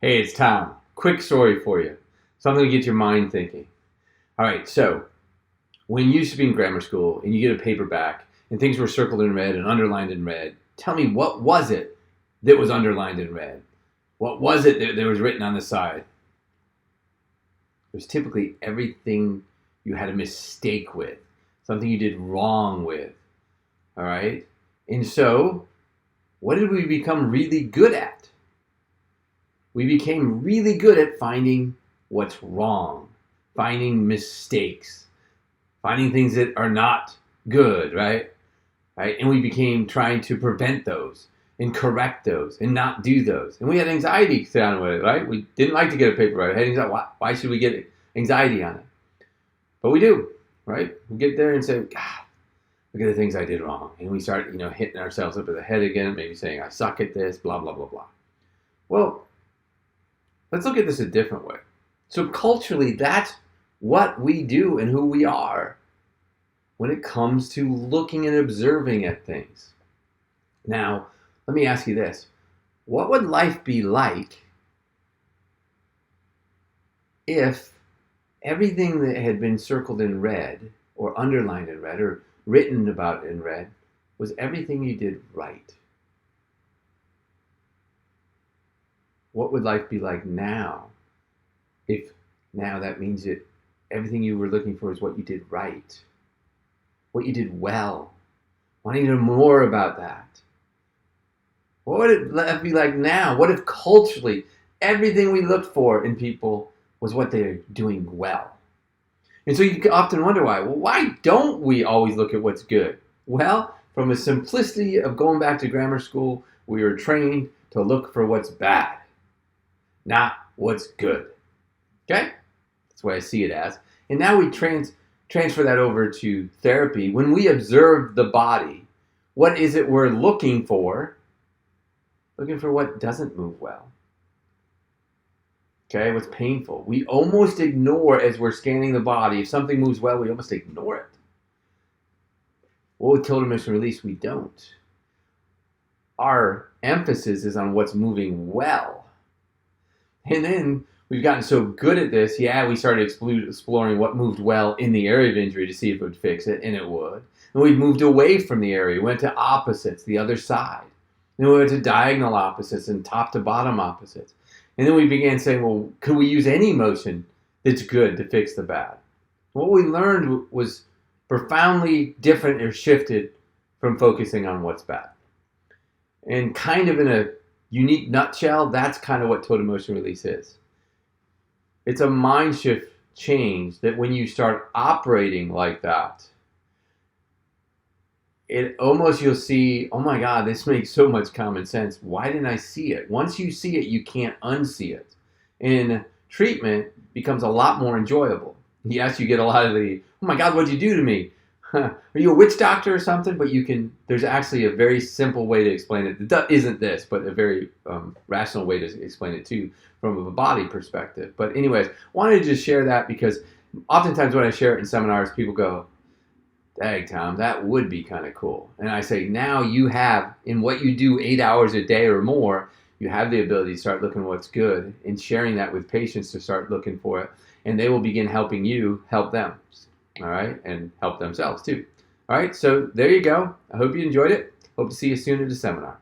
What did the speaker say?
Hey, it's Tom. Quick story for you. Something to get your mind thinking. All right, so when you used to be in grammar school and you get a paperback and things were circled in red and underlined in red, tell me what was it that was underlined in red? What was it that was written on the side? It was typically everything you had a mistake with, something you did wrong with. All right? And so, what did we become really good at? We became really good at finding what's wrong, finding mistakes, finding things that are not good, right? Right? And we became trying to prevent those and correct those and not do those. And we had anxiety surrounded with it, right? We didn't like to get a paper right. We had anxiety. Why should we get anxiety on it? But we do, right? We get there and say, God, look at the things I did wrong. And we start, hitting ourselves up in the head again, maybe saying, I suck at this, blah, blah, blah, blah. Well, let's look at this a different way. So culturally, that's what we do and who we are when it comes to looking and observing at things. Now, let me ask you this. What would life be like if everything that had been circled in red or underlined in red or written about in red was everything you did right? What would life be like now if now that means that everything you were looking for is what you did right, what you did well, wanting to know more about that? What would it be like now? What if culturally everything we looked for in people was what they're doing well? And so you often wonder why. Well, why don't we always look at what's good? Well, from a simplicity of going back to grammar school, we were trained to look for what's bad, not what's good. Okay? That's what I see it as. And now we transfer that over to therapy. When we observe the body, what is it we're looking for? Looking for what doesn't move well. Okay, what's painful. We almost ignore as we're scanning the body. If something moves well, we almost ignore it. Well, with total emission release, we don't. Our emphasis is on what's moving well. And then we've gotten so good at this, we started exploring what moved well in the area of injury to see if it would fix it, and it would. And we moved away from the area. We went to opposites, the other side. And we went to diagonal opposites and top to bottom opposites. And then we began saying, well, could we use any motion that's good to fix the bad? What we learned was profoundly different or shifted from focusing on what's bad. And kind of in a unique nutshell, that's kind of what total motion release is. It's a mind shift change that when you start operating like that, it almost you'll see, oh my God, this makes so much common sense. Why didn't I see it? Once you see it, you can't unsee it. And treatment becomes a lot more enjoyable. Yes, you get a lot of the, oh my God, what'd you do to me? Are you a witch doctor or something? But there's actually a very simple way to explain it. That isn't this, but a very rational way to explain it too, from a body perspective. But anyways, wanted to just share that because oftentimes when I share it in seminars, people go, dang, Tom, that would be kind of cool. And I say, now you have, in what you do 8 hours a day or more, you have the ability to start looking at what's good and sharing that with patients to start looking for it. And they will begin helping you help them, all right, and help themselves too. All right, so there you go. I hope you enjoyed it. Hope to see you soon at the seminar.